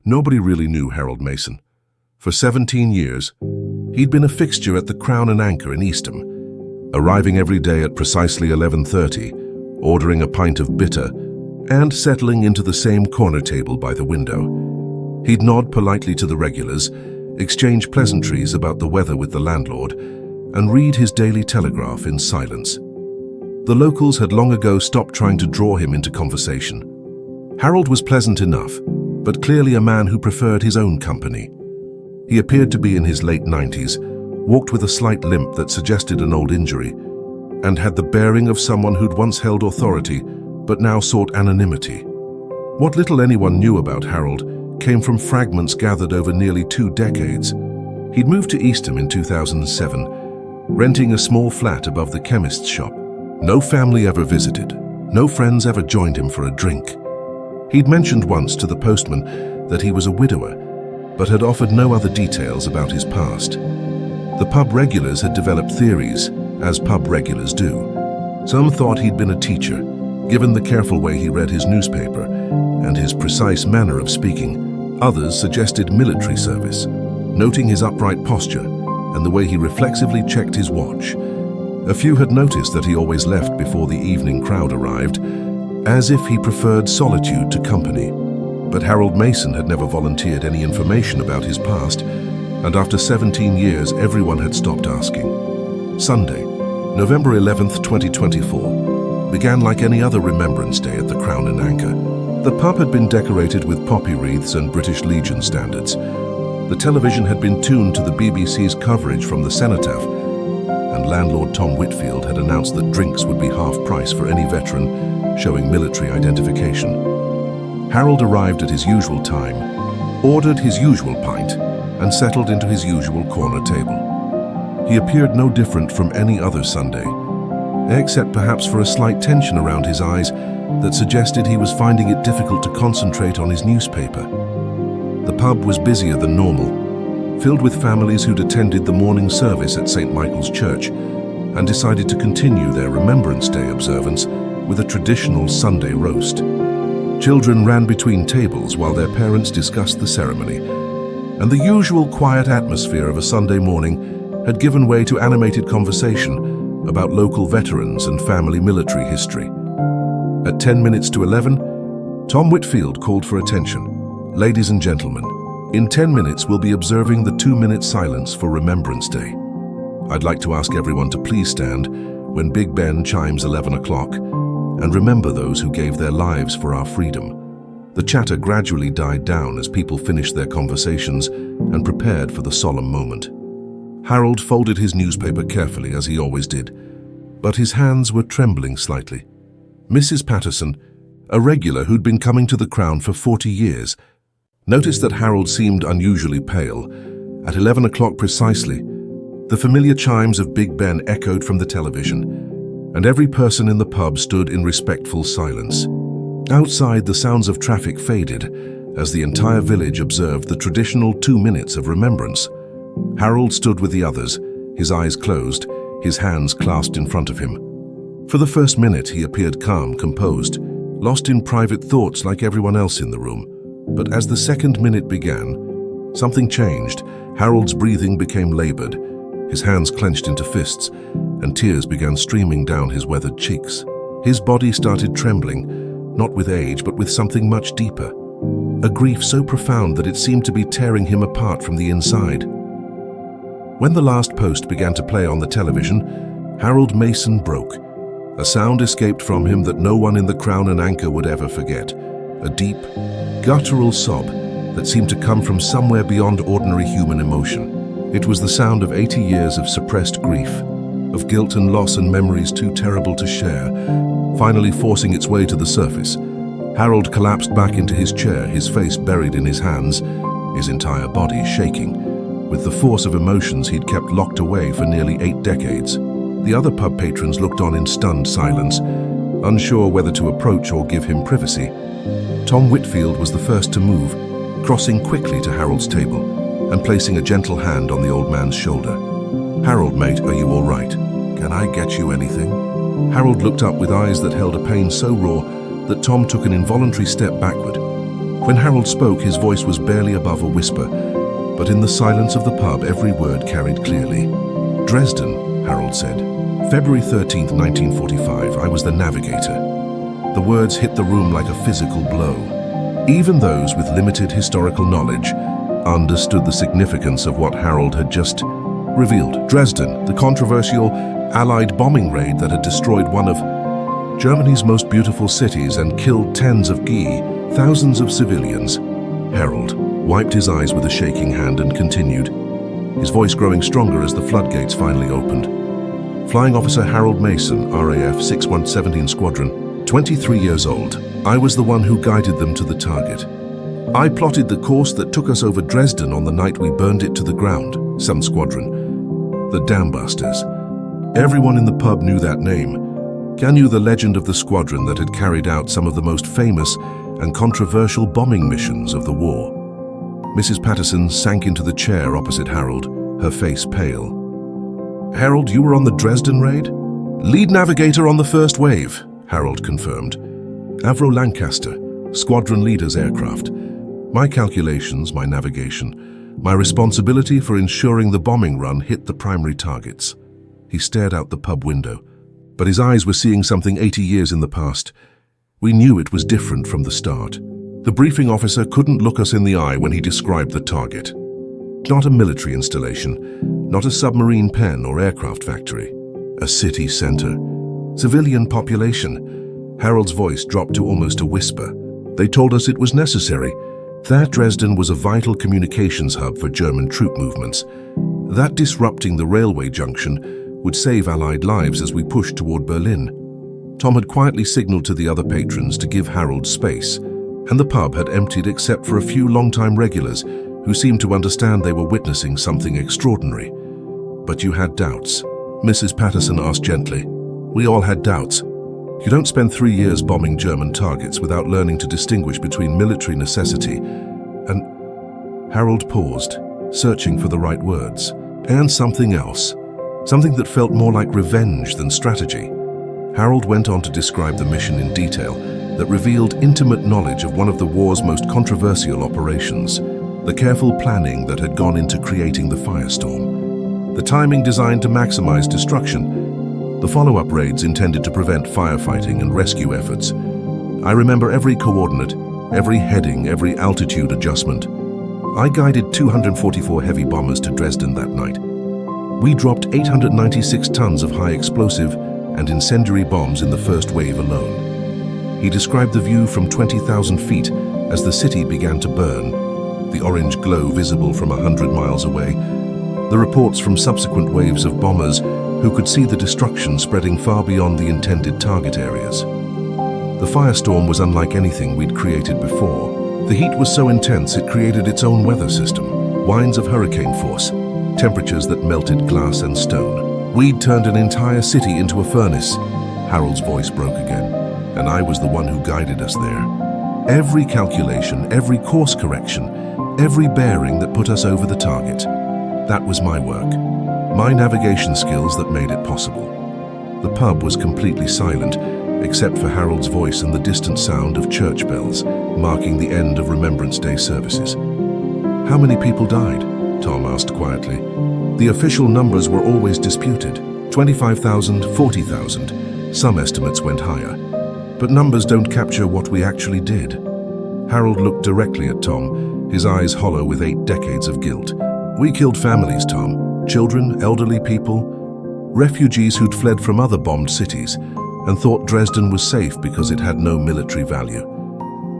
Nobody really knew Harold Mason. For 17 years, he'd been a fixture at the Crown and Anchor in Eastham, arriving every day at precisely 11:30, ordering a pint of bitter, and settling into the same corner table by the window. He'd nod politely to the regulars, exchange pleasantries about the weather with the landlord, and read his Daily Telegraph in silence. The locals had long ago stopped trying to draw him into conversation. Harold was pleasant enough, but clearly a man who preferred his own company. He appeared to be in his late 90s, walked with a slight limp that suggested an old injury, and had the bearing of someone who'd once held authority, but now sought anonymity. What little anyone knew about Harold came from fragments gathered over nearly 2 decades. He'd moved to Eastham in 2007, renting a small flat above the chemist's shop. No family ever visited, no friends ever joined him for a drink. He'd mentioned once to the postman that he was a widower, but had offered no other details about his past. The pub regulars had developed theories, as pub regulars do. Some thought he'd been a teacher, given the careful way he read his newspaper and his precise manner of speaking. Others suggested military service, noting his upright posture and the way he reflexively checked his watch. A few had noticed that he always left before the evening crowd arrived, as if he preferred solitude to company. But Harold Mason had never volunteered any information about his past, and after 17 years, everyone had stopped asking. Sunday, November 11th, 2024, began like any other Remembrance Day at the Crown and Anchor. The pub had been decorated with poppy wreaths and British Legion standards. The television had been tuned to the BBC's coverage from the cenotaph, and landlord Tom Whitfield had announced that drinks would be half price for any veteran showing military identification. Harold arrived at his usual time, ordered his usual pint, and settled into his usual corner table. He appeared no different from any other Sunday, except perhaps for a slight tension around his eyes that suggested he was finding it difficult to concentrate on his newspaper. The pub was busier than normal, filled with families who'd attended the morning service at St. Michael's Church and decided to continue their Remembrance Day observance with a traditional Sunday roast. Children ran between tables while their parents discussed the ceremony, and the usual quiet atmosphere of a Sunday morning had given way to animated conversation about local veterans and family military history. At 10 minutes to 11, Tom Whitfield called for attention. "Ladies and gentlemen, in 10 minutes we'll be observing the 2-minute silence for Remembrance Day. I'd like to ask everyone to please stand when Big Ben chimes 11 o'clock and remember those who gave their lives for our freedom." The chatter gradually died down as people finished their conversations and prepared for the solemn moment. Harold folded his newspaper carefully, as he always did, but his hands were trembling slightly. Mrs. Patterson, a regular who'd been coming to the Crown for 40 years, noticed that Harold seemed unusually pale. At 11 o'clock precisely, the familiar chimes of Big Ben echoed from the television, and every person in the pub stood in respectful silence. Outside, the sounds of traffic faded as the entire village observed the traditional 2 minutes of remembrance. Harold stood with the others, his eyes closed, his hands clasped in front of him. For the first minute, he appeared calm, composed, lost in private thoughts like everyone else in the room. But as the second minute began, something changed. Harold's breathing became labored, his hands clenched into fists, and tears began streaming down his weathered cheeks. His body started trembling, not with age, but with something much deeper, a grief so profound that it seemed to be tearing him apart from the inside. When the last post began to play on the television, Harold Mason broke. A sound escaped from him that no one in the Crown and Anchor would ever forget, a deep, guttural sob that seemed to come from somewhere beyond ordinary human emotion. It was the sound of 80 years of suppressed grief, of guilt and loss and memories too terrible to share, finally forcing its way to the surface. Harold collapsed back into his chair, his face buried in his hands, his entire body shaking, with the force of emotions he'd kept locked away for nearly 8 decades. The other pub patrons looked on in stunned silence, unsure whether to approach or give him privacy. Tom Whitfield was the first to move, crossing quickly to Harold's table and placing a gentle hand on the old man's shoulder. "Harold, mate, are you all right? Can I get you anything?" Harold looked up with eyes that held a pain so raw that Tom took an involuntary step backward. When Harold spoke, his voice was barely above a whisper, but in the silence of the pub, every word carried clearly. Dresden, Harold said. February 13th, 1945, I was the navigator. The words hit the room like a physical blow. Even those with limited historical knowledge understood the significance of what Harold had just revealed. Dresden, the controversial Allied bombing raid that had destroyed one of Germany's most beautiful cities and killed tens of thousands of civilians. Harold wiped his eyes with a shaking hand and continued, his voice growing stronger as the floodgates finally opened. Flying Officer Harold Mason, RAF 6117 Squadron, 23 years old. I was the one who guided them to the target. I plotted the course that took us over Dresden on the night we burned it to the ground, some squadron. The Dambusters. Everyone in the pub knew that name. Knew the legend of the squadron that had carried out some of the most famous and controversial bombing missions of the war. Mrs. Patterson sank into the chair opposite Harold, her face pale. Harold, you were on the Dresden raid? Lead navigator on the first wave, Harold confirmed. Avro Lancaster, squadron leader's aircraft. My calculations, my navigation, my responsibility for ensuring the bombing run hit the primary targets. He stared out the pub window, but his eyes were seeing something 80 years in the past. We knew it was different from the start. The briefing officer couldn't look us in the eye when he described the target. Not a military installation, not a submarine pen or aircraft factory. A city center. Civilian population. Harold's voice dropped to almost a whisper. They told us it was necessary. That Dresden was a vital communications hub for German troop movements. That disrupting the railway junction would save Allied lives as we pushed toward Berlin. Tom had quietly signaled to the other patrons to give Harold space, and the pub had emptied except for a few long-time regulars who seemed to understand they were witnessing something extraordinary. But you had doubts, Mrs. Patterson asked gently. We all had doubts. You don't spend 3 years bombing German targets without learning to distinguish between military necessity and... Harold paused, searching for the right words. And something else. Something that felt more like revenge than strategy. Harold went on to describe the mission in detail that revealed intimate knowledge of one of the war's most controversial operations, the careful planning that had gone into creating the firestorm, the timing designed to maximize destruction, the follow-up raids intended to prevent firefighting and rescue efforts. I remember every coordinate, every heading, every altitude adjustment. I guided 244 heavy bombers to Dresden that night. We dropped 896 tons of high explosive and incendiary bombs in the first wave alone. He described the view from 20,000 feet as the city began to burn, the orange glow visible from 100 miles away, the reports from subsequent waves of bombers who could see the destruction spreading far beyond the intended target areas. The firestorm was unlike anything we'd created before. The heat was so intense it created its own weather system, winds of hurricane force, temperatures that melted glass and stone. We'd turned an entire city into a furnace. Harold's voice broke again, and I was the one who guided us there. Every calculation, every course correction, every bearing that put us over the target. That was my work, my navigation skills that made it possible. The pub was completely silent, except for Harold's voice and the distant sound of church bells, marking the end of Remembrance Day services. How many people died? Tom asked quietly. The official numbers were always disputed. 25,000, 40,000. Some estimates went higher. But numbers don't capture what we actually did. Harold looked directly at Tom, his eyes hollow with 8 decades of guilt. We killed families, Tom. Children, elderly people, refugees who'd fled from other bombed cities and thought Dresden was safe because it had no military value.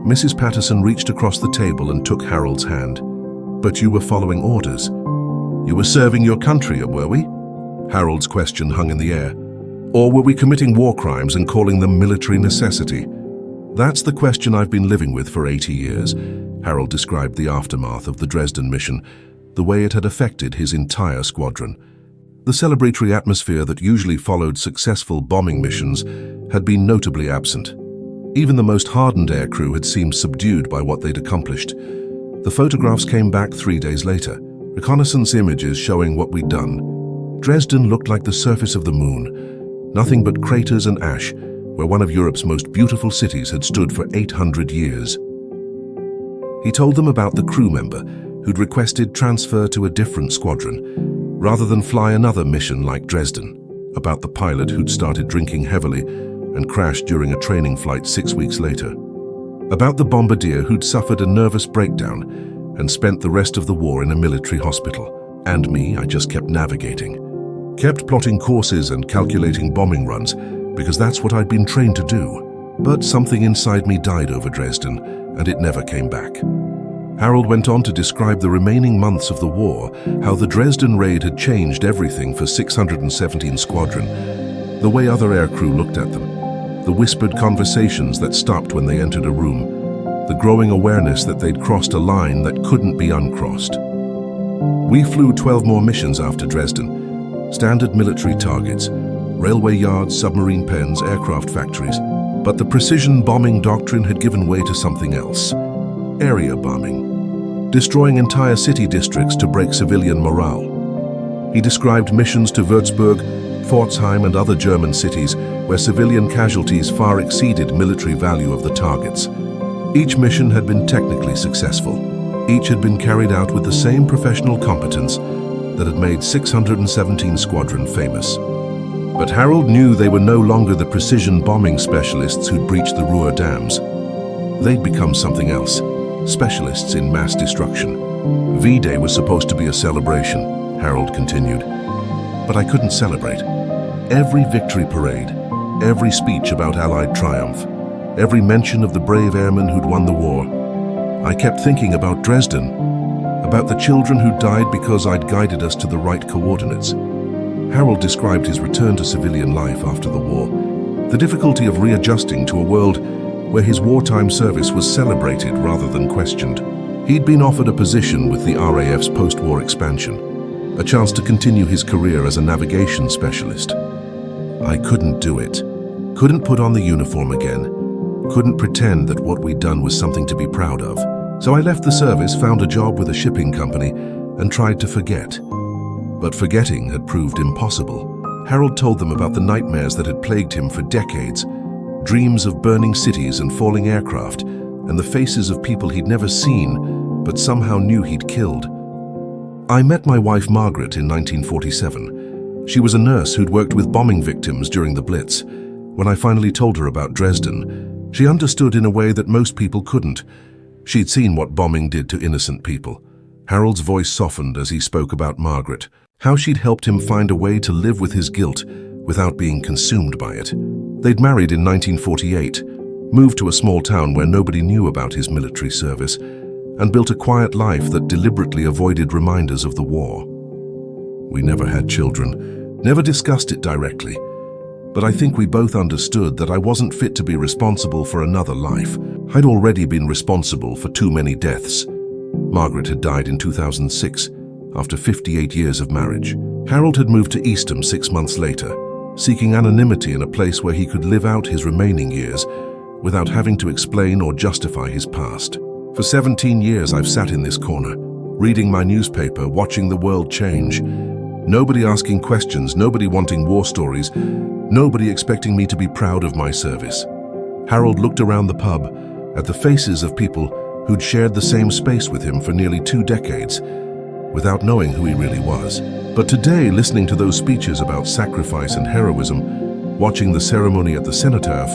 Mrs. Patterson reached across the table and took Harold's hand. But you were following orders. You were serving your country, were we? Harold's question hung in the air. Or were we committing war crimes and calling them military necessity? That's the question I've been living with for 80 years. Harold described the aftermath of the Dresden mission, the way it had affected his entire squadron. The celebratory atmosphere that usually followed successful bombing missions had been notably absent. Even the most hardened aircrew had seemed subdued by what they'd accomplished. The photographs came back 3 days later, reconnaissance images showing what we'd done. Dresden looked like the surface of the moon, nothing but craters and ash, where one of Europe's most beautiful cities had stood for 800 years. He told them about the crew member who'd requested transfer to a different squadron, rather than fly another mission like Dresden, about the pilot who'd started drinking heavily and crashed during a training flight 6 weeks later, about the bombardier who'd suffered a nervous breakdown and spent the rest of the war in a military hospital. And me, I just kept navigating. Kept plotting courses and calculating bombing runs, because that's what I'd been trained to do. But something inside me died over Dresden, and it never came back. Harold went on to describe the remaining months of the war, how the Dresden raid had changed everything for 617 Squadron, the way other aircrew looked at them, the whispered conversations that stopped when they entered a room, the growing awareness that they'd crossed a line that couldn't be uncrossed. We flew 12 more missions after Dresden, standard military targets, railway yards, submarine pens, aircraft factories, but the precision bombing doctrine had given way to something else. Area bombing, destroying entire city districts to break civilian morale. He described missions to Würzburg, Pforzheim and other German cities where civilian casualties far exceeded military value of the targets. Each mission had been technically successful. Each had been carried out with the same professional competence that had made 617 Squadron famous. But Harold knew they were no longer the precision bombing specialists who'd breached the Ruhr dams. They'd become something else, specialists in mass destruction. V-Day was supposed to be a celebration, Harold continued. But I couldn't celebrate. Every victory parade, every speech about Allied triumph, every mention of the brave airmen who'd won the war, I kept thinking about Dresden, about the children who died because I'd guided us to the right coordinates. Harold described his return to civilian life after the war, the difficulty of readjusting to a world where his wartime service was celebrated rather than questioned. He'd been offered a position with the RAF's post-war expansion, a chance to continue his career as a navigation specialist. I couldn't do it, couldn't put on the uniform again, couldn't pretend that what we'd done was something to be proud of. So I left the service, found a job with a shipping company, and tried to forget. But forgetting had proved impossible. Harold told them about the nightmares that had plagued him for decades, dreams of burning cities and falling aircraft, and the faces of people he'd never seen, but somehow knew he'd killed. I met my wife Margaret in 1947. She was a nurse who'd worked with bombing victims during the Blitz. When I finally told her about Dresden, she understood in a way that most people couldn't. She'd seen what bombing did to innocent people. Harold's voice softened as he spoke about Margaret, how she'd helped him find a way to live with his guilt without being consumed by it. They'd married in 1948, moved to a small town where nobody knew about his military service, and built a quiet life that deliberately avoided reminders of the war. We never had children, never discussed it directly, but I think we both understood that I wasn't fit to be responsible for another life. I'd already been responsible for too many deaths. Margaret had died in 2006, after 58 years of marriage. Harold had moved to Eastham 6 months later, seeking anonymity in a place where he could live out his remaining years without having to explain or justify his past. For 17 years I've sat in this corner, reading my newspaper, watching the world change. Nobody asking questions, nobody wanting war stories, nobody expecting me to be proud of my service. Harold looked around the pub at the faces of people who'd shared the same space with him for nearly 2 decades, without knowing who he really was. But today, listening to those speeches about sacrifice and heroism, watching the ceremony at the cenotaph,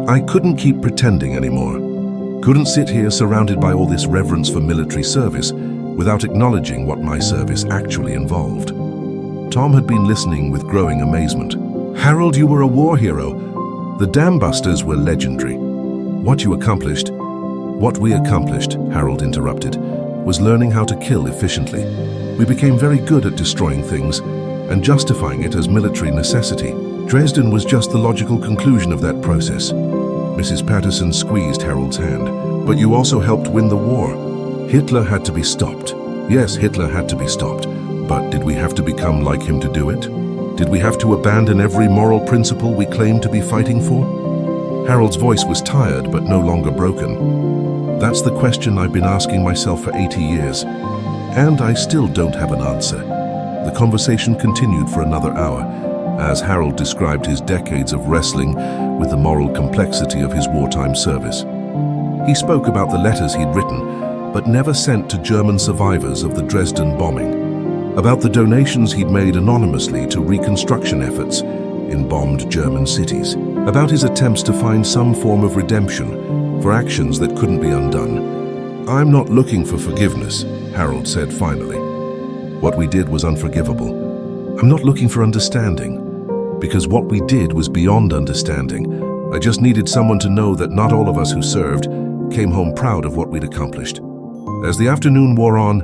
I couldn't keep pretending anymore. Couldn't sit here surrounded by all this reverence for military service without acknowledging what my service actually involved. Tom had been listening with growing amazement. Harold, you were a war hero. The Dam Busters were legendary. What you accomplished, what we accomplished, Harold interrupted, was learning how to kill efficiently. We became very good at destroying things and justifying it as military necessity. Dresden was just the logical conclusion of that process. Mrs. Patterson squeezed Harold's hand. But you also helped win the war. Hitler had to be stopped. Yes, Hitler had to be stopped. But did we have to become like him to do it? Did we have to abandon every moral principle we claimed to be fighting for? Harold's voice was tired but no longer broken. That's the question I've been asking myself for 80 years, and I still don't have an answer. The conversation continued for another hour, as Harold described his decades of wrestling with the moral complexity of his wartime service. He spoke about the letters he'd written, but never sent to German survivors of the Dresden bombing, about the donations he'd made anonymously to reconstruction efforts in bombed German cities, about his attempts to find some form of redemption for actions that couldn't be undone. "I'm not looking for forgiveness," Harold said finally. "What we did was unforgivable. I'm not looking for understanding, because what we did was beyond understanding. I just needed someone to know that not all of us who served came home proud of what we'd accomplished." As the afternoon wore on,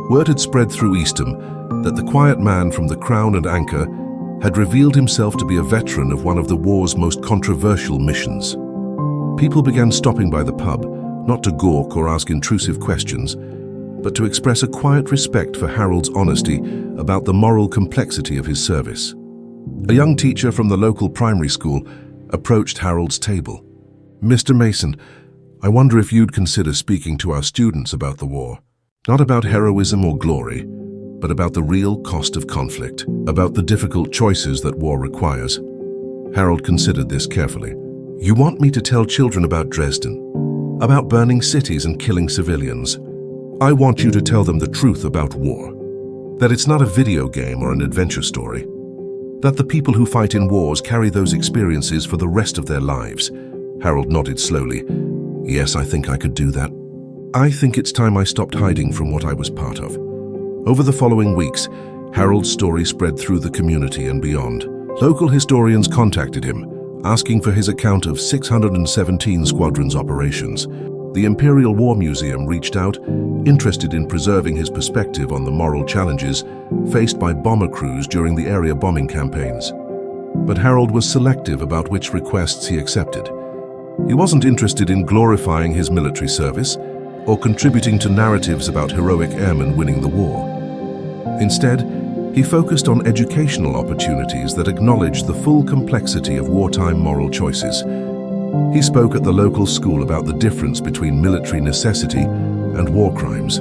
word had spread through Eastham that the quiet man from the Crown and Anchor had revealed himself to be a veteran of one of the war's most controversial missions. People began stopping by the pub, not to gawk or ask intrusive questions, but to express a quiet respect for Harold's honesty about the moral complexity of his service. A young teacher from the local primary school approached Harold's table. "Mr. Mason, I wonder if you'd consider speaking to our students about the war. Not about heroism or glory, but about the real cost of conflict, about the difficult choices that war requires." Harold considered this carefully. "You want me to tell children about Dresden, about burning cities and killing civilians? I want you to tell them the truth about war. That it's not a video game or an adventure story. That the people who fight in wars carry those experiences for the rest of their lives." Harold nodded slowly. "Yes, I think I could do that. I think it's time I stopped hiding from what I was part of." Over the following weeks, Harold's story spread through the community and beyond. Local historians contacted him, asking for his account of 617 Squadron's operations. The Imperial War Museum reached out, interested in preserving his perspective on the moral challenges faced by bomber crews during the area bombing campaigns. But Harold was selective about which requests he accepted. He wasn't interested in glorifying his military service or contributing to narratives about heroic airmen winning the war. Instead, he focused on educational opportunities that acknowledged the full complexity of wartime moral choices. He spoke at the local school about the difference between military necessity and war crimes,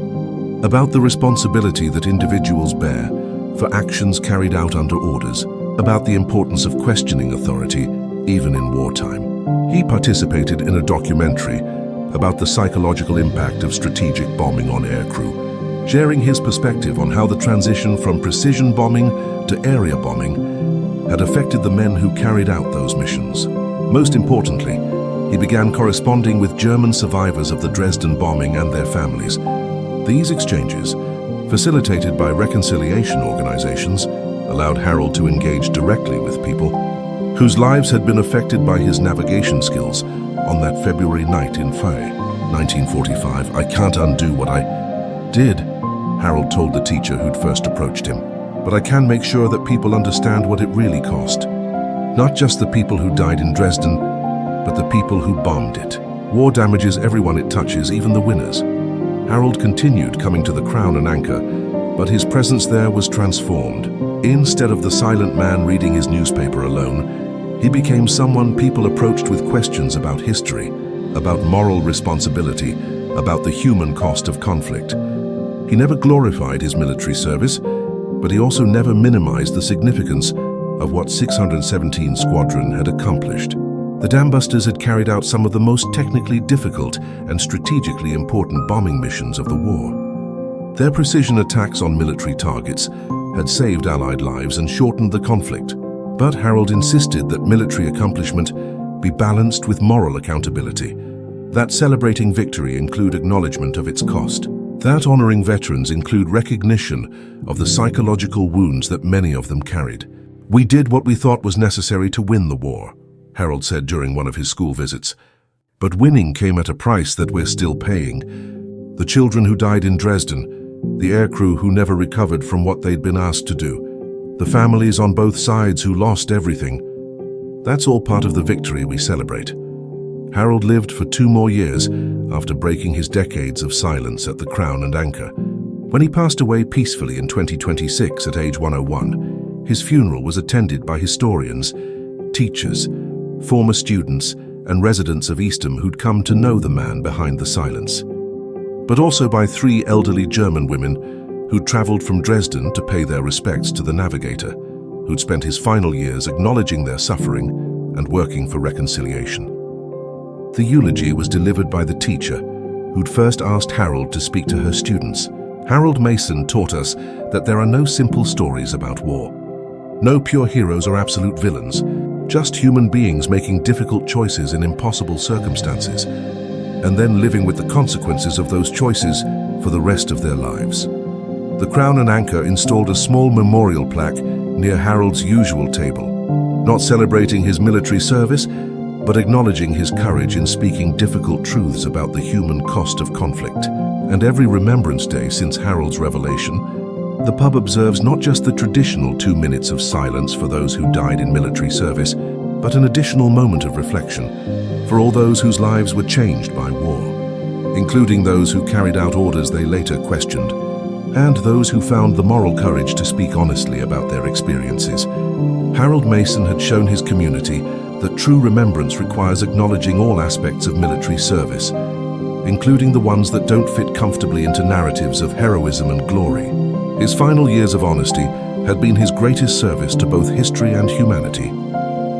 about the responsibility that individuals bear for actions carried out under orders, about the importance of questioning authority, even in wartime. He participated in a documentary about the psychological impact of strategic bombing on aircrew, sharing his perspective on how the transition from precision bombing to area bombing had affected the men who carried out those missions. Most importantly, he began corresponding with German survivors of the Dresden bombing and their families. These exchanges, facilitated by reconciliation organizations, allowed Harold to engage directly with people whose lives had been affected by his navigation skills on that February night in Fay, 1945. "I can't undo what I did," Harold told the teacher who'd first approached him. "But I can make sure that people understand what it really cost. Not just the people who died in Dresden, but the people who bombed it. War damages everyone it touches, even the winners." Harold continued coming to the Crown and Anchor, but his presence there was transformed. Instead of the silent man reading his newspaper alone, he became someone people approached with questions about history, about moral responsibility, about the human cost of conflict. He never glorified his military service, but he also never minimized the significance of what 617 Squadron had accomplished. The Dambusters had carried out some of the most technically difficult and strategically important bombing missions of the war. Their precision attacks on military targets had saved Allied lives and shortened the conflict. But Harold insisted that military accomplishment be balanced with moral accountability, that celebrating victory include acknowledgement of its cost, that honoring veterans include recognition of the psychological wounds that many of them carried. "We did what we thought was necessary to win the war," Harold said during one of his school visits. "But winning came at a price that we're still paying. The children who died in Dresden, the aircrew who never recovered from what they'd been asked to do, the families on both sides who lost everything. That's all part of the victory we celebrate." Harold lived for 2 more years after breaking his decades of silence at the Crown and Anchor. When he passed away peacefully in 2026 at age 101, his funeral was attended by historians, teachers, former students, and residents of Eastham who'd come to know the man behind the silence, but also by 3 elderly German women who'd traveled from Dresden to pay their respects to the navigator, who'd spent his final years acknowledging their suffering and working for reconciliation. The eulogy was delivered by the teacher, who'd first asked Harold to speak to her students. Harold Mason taught us that there are no simple stories about war. No pure heroes or absolute villains, just human beings making difficult choices in impossible circumstances, and then living with the consequences of those choices for the rest of their lives. The Crown and Anchor installed a small memorial plaque near Harold's usual table, not celebrating his military service, but acknowledging his courage in speaking difficult truths about the human cost of conflict. And every Remembrance Day since Harold's revelation, the pub observes not just the traditional 2 minutes of silence for those who died in military service, but an additional moment of reflection for all those whose lives were changed by war, including those who carried out orders they later questioned, and those who found the moral courage to speak honestly about their experiences. Harold Mason had shown his community that true remembrance requires acknowledging all aspects of military service, including the ones that don't fit comfortably into narratives of heroism and glory. His final years of honesty had been his greatest service to both history and humanity.